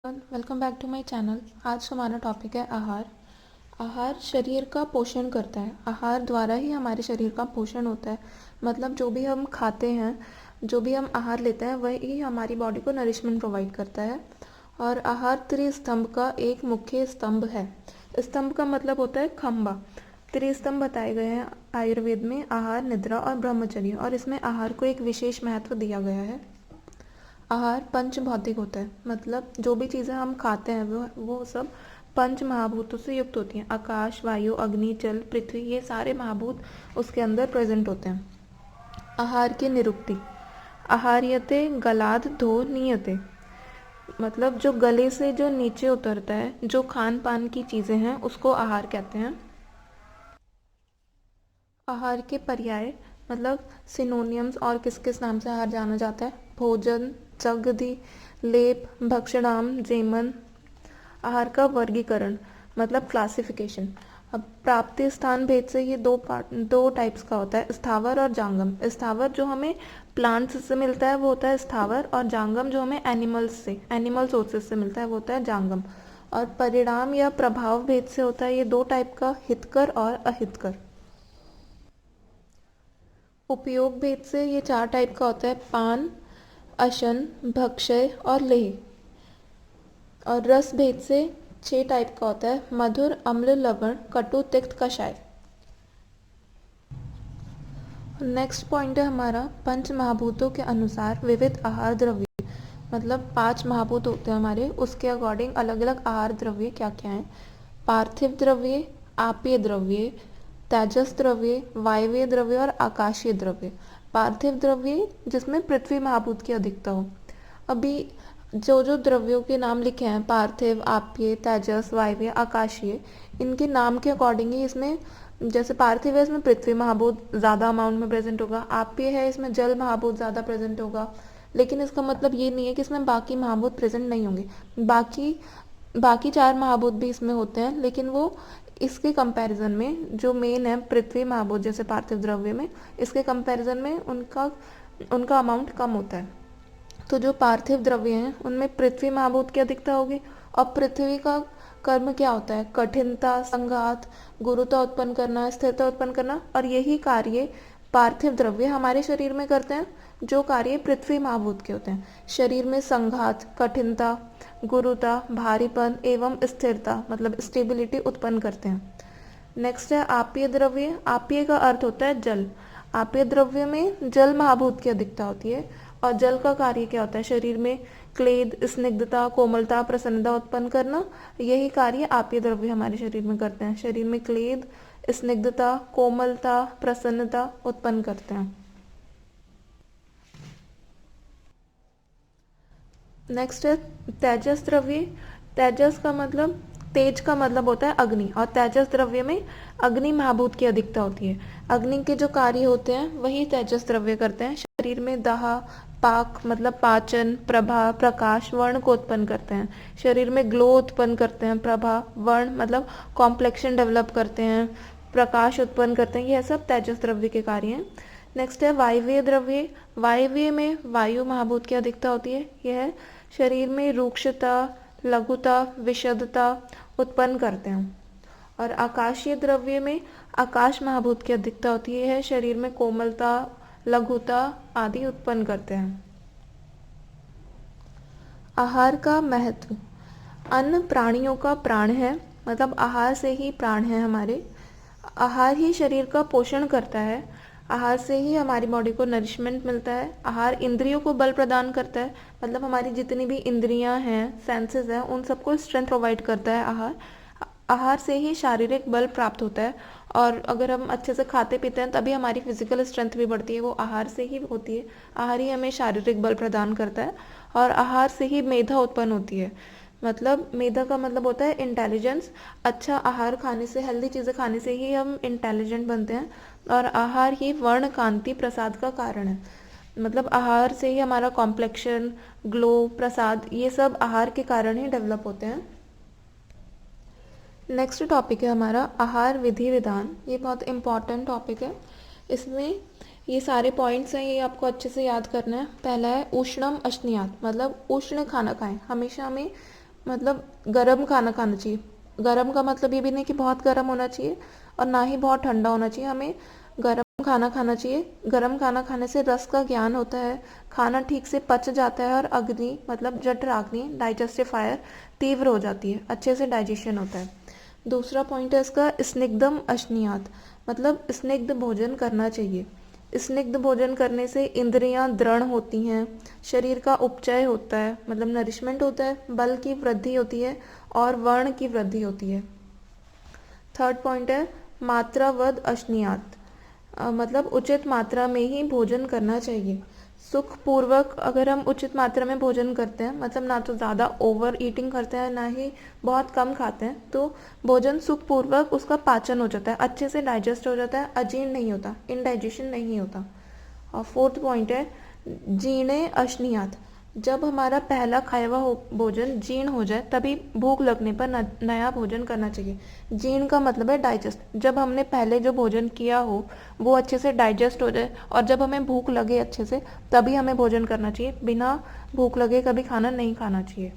Welcome back to my channel. आज हमारा topic है आहार। आहार शरीर का पोषण करता है। आहार द्वारा ही हमारे शरीर का पोषण होता है। मतलब जो भी हम खाते हैं, जो भी हम आहार लेते हैं, वही हमारी बॉडी को नरिशमेंट प्रोवाइड करता है। और आहार त्रिस्तंभ का एक मुख्य स्तंभ है। स्तंभ का मतलब होता है खंबा। त्रिस्तंभ बताए गए हैं आयुर्वेद में आहार, निद्रा और ब्रह्मचर्य, और इसमें आहार को एक विशेष महत्व दिया गया है। आहार पंच भौतिक होता है, मतलब जो भी चीज़ें हम खाते हैं वो सब पंच महाभूतों से युक्त होती हैं। आकाश, वायु, अग्नि, जल, पृथ्वी, ये सारे महाभूत उसके अंदर प्रेजेंट होते हैं। आहार की निरुक्ति। आहार्यते गलाद धो नीयते, मतलब जो गले से जो नीचे उतरता है, जो खान पान की चीज़ें हैं, उसको आहार कहते हैं। आहार के पर्याय, मतलब सिनोनियम्स, और किस किस नाम से आहार जाना जाता है। भोजन, चगधि, लेप, भक्षणाम, जेमन। आहार का वर्गीकरण, मतलब क्लासिफिकेशन। अब प्राप्ति स्थान भेद से ये दो टाइप्स का होता है, स्थावर और जांगम। स्थावर जो हमें प्लांट्स से मिलता है वो होता है स्थावर, और जांगम जो हमें एनिमल सोर्सेज से मिलता है वो होता है जांगम। और परिणाम या प्रभाव भेद से होता है ये दो टाइप का, हितकर और अहितकर। उपयोग भेद से ये चार टाइप का होता है, पान, अशन, भक्षय और लेह। और रस भेद से 6 टाइप का होता है, मधुर, अम्ल, लवण, कटु, तिक्त, कषाय। नेक्स्ट पॉइंट है हमारा पंच महाभूतों के अनुसार विविध आहार द्रव्य। मतलब 5 महाभूत होते हैं हमारे, उसके अकॉर्डिंग अलग अलग आहार द्रव्य क्या क्या हैं। पार्थिव द्रव्य, आपीय द्रव्य, तेजस द्रव्य, वायवीय द्रव्य और आकाशीय द्रव्य। पार्थिव द्रव्य जिसमें पृथ्वी महाभूत की अधिकता हो। अभी जो जो द्रव्यों के नाम लिखे हैं, पार्थिव, आपीय, तेजस, वायवीय, आकाशीय, इनके नाम के अकॉर्डिंग ही इसमें, जैसे पार्थिव है इसमें पृथ्वी महाभूत ज़्यादा अमाउंट में प्रेजेंट होगा, आपीय है इसमें जल महाभूत ज़्यादा प्रेजेंट होगा। लेकिन इसका मतलब ये नहीं है कि इसमें बाकी महाभूत प्रेजेंट नहीं होंगे। बाकी बाकी 4 महाभूत भी इसमें होते हैं, लेकिन वो इसके कंपैरिजन में जो मेन है पृथ्वी महाभूत, जैसे पार्थिव द्रव्य में, इसके कंपैरिजन में उनका उनका अमाउंट कम होता है। तो जो पार्थिव द्रव्य हैं उनमें पृथ्वी महाभूत की अधिकता होगी। और पृथ्वी का कर्म क्या होता है, कठिनता, संघात, गुरुता उत्पन्न करना, स्थिरता उत्पन्न करना। और यही कार्य पार्थिव द्रव्य हमारे शरीर में करते हैं, जो कार्य पृथ्वी महाभूत के होते हैं। शरीर में संघात, कठिनता, गुरुता, भारीपन एवं स्थिरता, मतलब स्टेबिलिटी उत्पन्न करते हैं। नेक्स्ट है आपीय द्रव्य। आपीय का अर्थ होता है जल। आपीय द्रव्य में जल महाभूत की अधिकता होती है। और जल का कार्य क्या होता है, शरीर में क्लेद, स्निग्धता, कोमलता, प्रसन्नता उत्पन्न करना। यही कार्य आपीय द्रव्य हमारे शरीर में करते हैं। शरीर में क्लेद, स्निग्धता, कोमलता, प्रसन्नता उत्पन्न करते हैं। नेक्स्ट है तेजस द्रव्य। तेजस का मतलब, तेज का मतलब होता है अग्नि, और तेजस द्रव्य में अग्नि महाभूत की अधिकता होती है। अग्नि के जो कार्य होते हैं वही तेजस द्रव्य करते हैं। शरीर में दाह, पाक मतलब पाचन, प्रभा, प्रकाश, वर्ण को उत्पन्न करते हैं। शरीर में ग्लो उत्पन्न करते हैं। प्रभा, वर्ण मतलब कॉम्प्लेक्शन डेवलप करते हैं, प्रकाश उत्पन्न करते हैं। यह सब तेजस द्रव्य के कार्य हैं। नेक्स्ट है वायवीय द्रव्य। वायवीय में वायु महाभूत की अधिकता होती है। यह शरीर में रूक्षता, लघुता, विशदता उत्पन्न करते हैं। और आकाशीय द्रव्य में आकाश महाभूत की अधिकता होती है। शरीर में कोमलता, लघुता आदि उत्पन्न करते हैं। आहार का महत्व। अन्न प्राणियों का प्राण है, मतलब आहार से ही प्राण है हमारे। आहार ही शरीर का पोषण करता है। आहार से ही हमारी बॉडी को नरिशमेंट मिलता है। आहार इंद्रियों को बल प्रदान करता है, मतलब हमारी जितनी भी इंद्रियां हैं, सेंसेस हैं, उन सबको स्ट्रेंथ प्रोवाइड करता है आहार। आहार से ही शारीरिक बल प्राप्त होता है। और अगर हम अच्छे से खाते पीते हैं तभी हमारी फिजिकल स्ट्रेंथ भी बढ़ती है, वो आहार से ही होती है। आहार ही हमें शारीरिक बल प्रदान करता है। और आहार से ही मेधा उत्पन्न होती है। मतलब मेधा का मतलब होता है इंटेलिजेंस। अच्छा आहार खाने से, हेल्दी चीज़ें खाने से ही हम इंटेलिजेंट बनते हैं। और आहार ही वर्ण, कांति, प्रसाद का कारण है। मतलब आहार से ही हमारा कॉम्प्लेक्शन, ग्लो, प्रसाद, ये सब आहार के कारण ही डेवलप होते हैं। नेक्स्ट टॉपिक है हमारा आहार विधि विधान। ये बहुत इम्पॉर्टेंट टॉपिक है। इसमें ये सारे पॉइंट्स हैं, ये आपको अच्छे से याद करना है। पहला है उष्णम अश्नियात, मतलब उष्ण खाना खाएं। हमेशा हमें मतलब गर्म खाना खाना चाहिए। गर्म का मतलब ये भी नहीं कि बहुत गर्म होना चाहिए और ना ही बहुत ठंडा होना चाहिए, हमें गर्म खाना खाना चाहिए। गर्म खाना खाने से रस का ज्ञान होता है, खाना ठीक से पच जाता है और अग्नि मतलब जठराग्नि डाइजेस्टिव फायर तीव्र हो जाती है, अच्छे से डाइजेशन होता है। दूसरा पॉइंट है इसका स्निग्धम अश्नियात, मतलब स्निग्ध भोजन करना चाहिए। स्निग्ध भोजन करने से इंद्रियां दृढ़ होती हैं, शरीर का उपचय होता है मतलब नरिशमेंट होता है, बल की वृद्धि होती है और वर्ण की वृद्धि होती है। थर्ड पॉइंट है मात्रावद अश्नियात, मतलब उचित मात्रा में ही भोजन करना चाहिए। सुख पूर्वक अगर हम उचित मात्रा में भोजन करते हैं, मतलब ना तो ज़्यादा ओवर ईटिंग करते हैं ना ही बहुत कम खाते हैं, तो भोजन सुख पूर्वक उसका पाचन हो जाता है, अच्छे से डाइजेस्ट हो जाता है, अजीर्ण नहीं होता, इनडाइजेशन नहीं होता। और फोर्थ पॉइंट है जीर्णे अश्नियात, जब हमारा पहला खाया हुआ भोजन जीर्ण हो जाए तभी भूख लगने पर नया भोजन करना चाहिए। जीर्ण का मतलब है डाइजेस्ट, जब हमने पहले जो भोजन किया हो वो अच्छे से डाइजेस्ट हो जाए और जब हमें भूख लगे अच्छे से तभी हमें भोजन करना चाहिए, बिना भूख लगे कभी खाना नहीं खाना चाहिए।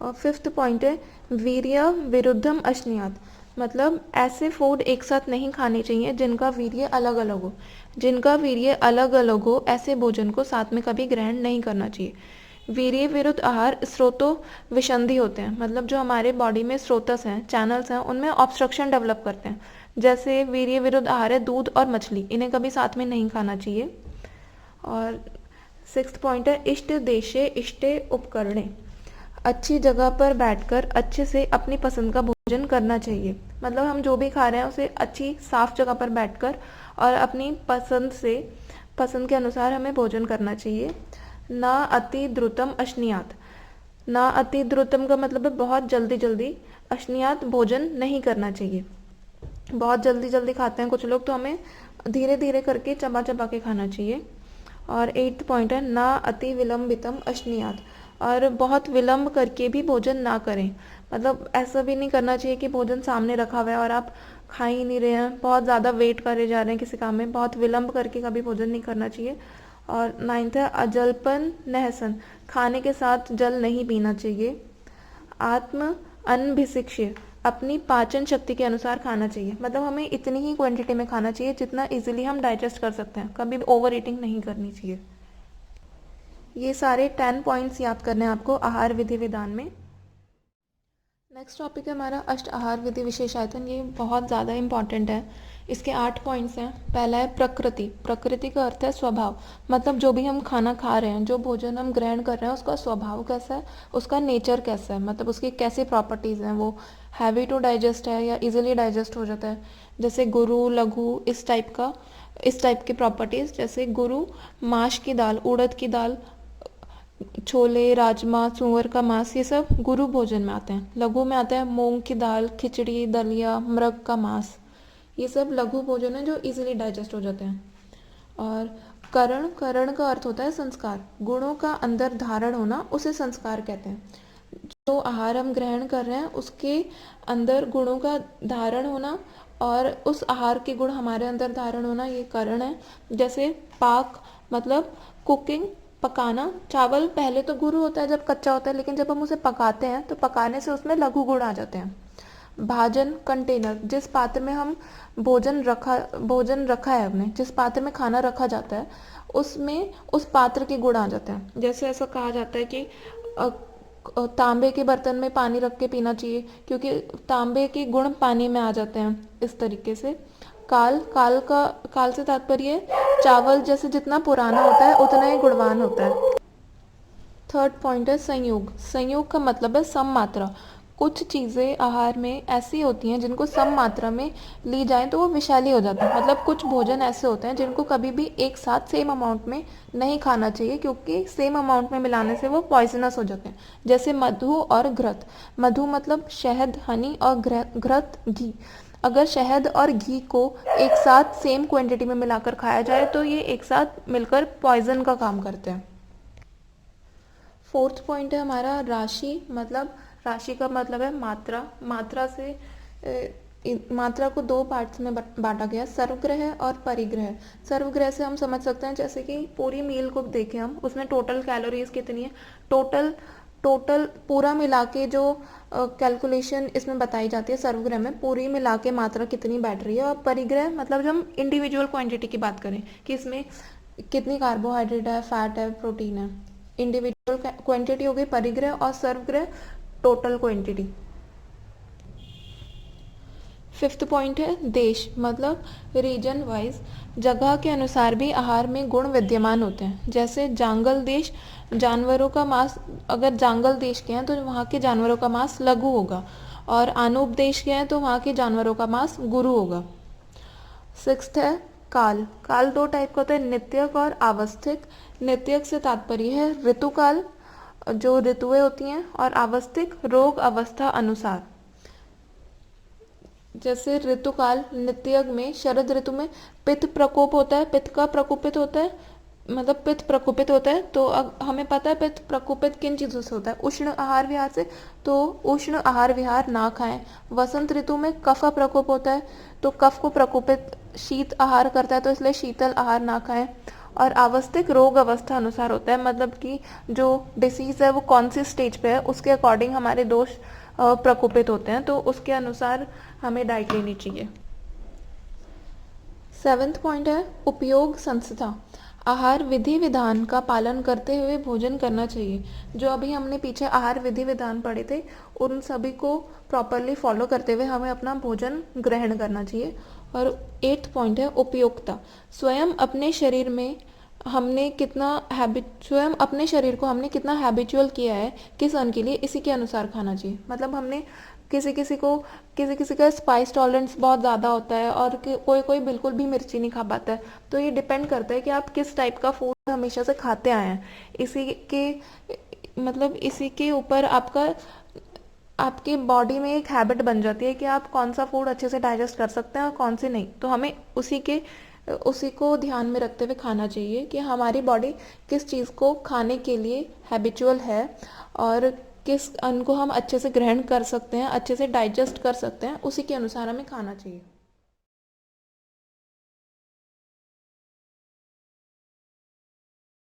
और फिफ्थ पॉइंट है वीर्य विरुद्धम अश्नियात, मतलब ऐसे फूड एक साथ नहीं खाने चाहिए जिनका वीर्य अलग अलग हो। जिनका वीर्य अलग अलग हो ऐसे भोजन को साथ में कभी ग्रहण नहीं करना चाहिए। वीर्य विरुद्ध आहार स्रोतों विसंधि होते हैं, मतलब जो हमारे बॉडी में स्रोतस हैं, चैनल्स हैं, उनमें ऑब्स्ट्रक्शन डेवलप करते हैं। जैसे वीर्य विरुद्ध आहार है दूध और मछली, इन्हें कभी साथ में नहीं खाना चाहिए। और सिक्स्थ पॉइंट है इष्ट देशे इष्टे उपकरणे, अच्छी जगह पर बैठकर अच्छे से अपनी पसंद का भोजन करना चाहिए। मतलब हम जो भी खा रहे हैं उसे अच्छी साफ जगह पर बैठकर और अपनी पसंद के अनुसार हमें भोजन करना चाहिए। ना अति द्रुतम अश्नियात, ना अति द्रुतम का मतलब है बहुत जल्दी जल्दी, अश्नियात भोजन नहीं करना चाहिए। बहुत जल्दी जल्दी खाते हैं कुछ लोग, तो हमें धीरे धीरे करके चबा चबा के खाना चाहिए। और एट्थ पॉइंट है ना अति विलंबितम अश्नियात, और बहुत विलंब करके भी भोजन ना करें। मतलब ऐसा भी नहीं करना चाहिए कि भोजन सामने रखा हुआ है और आप खा ही नहीं रहे हैं, बहुत ज़्यादा वेट करे जा रहे हैं किसी काम में, बहुत विलंब करके कभी भोजन नहीं करना चाहिए। और नाइन्थ है अजल्पन नहसन, खाने के साथ जल नहीं पीना चाहिए। आत्म अनभिशिक्ष्य, अपनी पाचन शक्ति के अनुसार खाना चाहिए, मतलब हमें इतनी ही क्वांटिटी में खाना चाहिए जितना इजीली हम डाइजेस्ट कर सकते हैं, कभी ओवर ईटिंग नहीं करनी चाहिए। ये सारे 10 पॉइंट्स याद करने हैं आपको आहार विधि विधान में। नेक्स्ट टॉपिक है हमारा अष्ट आहार विधि विशेषायतन, ये बहुत ज़्यादा इंपॉर्टेंट है। इसके 8 पॉइंट्स हैं। पहला है प्रकृति, प्रकृति का अर्थ है स्वभाव, मतलब जो भी हम खाना खा रहे हैं, जो भोजन हम ग्रहण कर रहे हैं उसका स्वभाव कैसा है, उसका नेचर कैसा है, मतलब उसकी कैसी प्रॉपर्टीज़ हैं, वो हैवी टू डाइजेस्ट है या इजीली डाइजेस्ट हो जाता है। जैसे गुरु लघु इस टाइप की प्रॉपर्टीज़, जैसे गुरु माश की दाल, उड़द की दाल, छोले, राजमा, सुअर का मांस, ये सब गुरु भोजन में आते हैं। लघु में आता है मूंग की दाल, खिचड़ी, दलिया, मृग का मांस, ये सब लघु भोजन है जो इजीली डाइजेस्ट हो जाते हैं। और करण, करण का अर्थ होता है संस्कार, गुणों का अंदर धारण होना उसे संस्कार कहते हैं। जो आहार हम ग्रहण कर रहे हैं उसके अंदर गुणों का धारण होना और उस आहार के गुण हमारे अंदर धारण होना, ये करण है। जैसे पाक मतलब कुकिंग, पकाना, चावल पहले तो गुरु होता है जब कच्चा होता है, लेकिन जब हम उसे पकाते हैं तो पकाने से उसमें लघु गुण आ जाते हैं। भाजन कंटेनर, जिस पात्र में हम भोजन रखा है, हमने जिस पात्र में खाना रखा जाता है उसमें उस पात्र के गुण आ जाते हैं। जैसे ऐसा कहा जाता है कि तांबे के बर्तन में पानी रख के पीना चाहिए क्योंकि तांबे के गुण पानी में आ जाते हैं। इस तरीके से काल से तात्पर्य चावल जैसे जितना पुराना होता है उतना ही गुणवान होता है। थर्ड पॉइंट है संयोग, संयोग का मतलब है सम मात्रा। कुछ चीज़ें आहार में ऐसी होती हैं जिनको सम मात्रा में ली जाए तो वो विषैली हो जाता है, मतलब कुछ भोजन ऐसे होते हैं जिनको कभी भी एक साथ सेम अमाउंट में नहीं खाना चाहिए क्योंकि सेम अमाउंट में मिलाने से वो पॉइजनस हो जाते हैं। जैसे मधु और घृत, मधु मतलब शहद, हनी, और घृत घी। अगर शहद और घी को एक साथ सेम क्वांटिटी में मिलाकर खाया जाए तो ये एक साथ मिलकर पॉइजन का काम करते हैं। फोर्थ पॉइंट है हमारा राशि, मतलब राशि का मतलब है मात्रा, मात्रा से मात्रा को दो पार्ट्स में बांटा गया, सर्वग्रह और परिग्रह। सर्वग्रह से हम समझ सकते हैं जैसे कि पूरी मील को देखें हम, उसमें टोटल कैलोरीज कितनी है, टोटल टोटल पूरा मिला के जो कैलकुलेशन इसमें बताई जाती है सर्वग्रह में, पूरी मिला के मात्रा कितनी बैठ रही है। और परिग्रह मतलब जब हम इंडिविजुअल क्वांटिटी की बात करें कि इसमें कितनी कार्बोहाइड्रेट है, फैट है, प्रोटीन है, इंडिविजुअल क्वांटिटी हो गई परिग्रह, और सर्वग्रह टोटल क्वांटिटी। फिफ्थ पॉइंट है देश, मतलब रीजन वाइज, जगह के अनुसार भी आहार में गुण विद्यमान होते हैं। जैसे जांगल देश, जानवरों का मांस, अगर जांगल देश के हैं तो वहाँ के जानवरों का मांस लघु होगा, और आनूप देश के हैं तो वहाँ के जानवरों का मांस गुरु होगा। सिक्स्थ है काल। काल दो टाइप का होता है, नित्यक और आवस्थिक। नित्यक से तात्पर्य है ऋतुकाल, जो ऋतुएं होती हैं, और आवस्थिक रोग अवस्था अनुसार। जैसे ऋतुकाल, नित्यक में शरद ऋतु में पित्त प्रकोप होता है, पित्त का प्रकोपित होता है, मतलब पित्त प्रकोपित होता है, तो हमें पता है पित्त प्रकोपित किन चीज़ों से होता है, उष्ण आहार विहार से, तो उष्ण आहार विहार ना खाएं। वसंत ऋतु में कफ का प्रकोप होता है, तो कफ को प्रकोपित शीत आहार करता है, तो इसलिए शीतल आहार ना खाएं। और आवस्थिक रोग अवस्था अनुसार होता है, मतलब कि जो डिसीज है वो कौन सी स्टेज पे है उसके अकॉर्डिंग हमारे दोष प्रकोपित होते हैं, तो उसके अनुसार हमें डाइट लेनी चाहिए। सेवेंथ पॉइंट है उपयोग संस्था। आहार विधि विधान का पालन करते हुए भोजन करना चाहिए। जो अभी हमने पीछे आहार विधि विधान पढ़े थे, उन सभी को प्रॉपरली फॉलो करते हुए हमें अपना भोजन ग्रहण करना चाहिए। और एट्थ पॉइंट है उपयोगिता। स्वयं अपने शरीर में हमने कितना स्वयं अपने शरीर को हमने कितना हैबिचुअल किया है किस अन्न के लिए, इसी के अनुसार खाना चाहिए। मतलब हमने किसी किसी का स्पाइस टॉलरेंस बहुत ज़्यादा होता है, और कोई कोई बिल्कुल भी मिर्ची नहीं खा पाता है, तो ये डिपेंड करता है कि आप किस टाइप का फूड हमेशा से खाते आए हैं। इसी के ऊपर आपकी बॉडी में एक हैबिट बन जाती है कि आप कौन सा फूड अच्छे से डाइजेस्ट कर सकते हैं और कौन से नहीं। तो हमें उसी को ध्यान में रखते हुए खाना चाहिए कि हमारी बॉडी किस चीज़ को खाने के लिए हैबिचुअल है, और किस अन्न को हम अच्छे से ग्रहण कर सकते हैं, अच्छे से डाइजेस्ट कर सकते हैं, उसी के अनुसार हमें खाना चाहिए।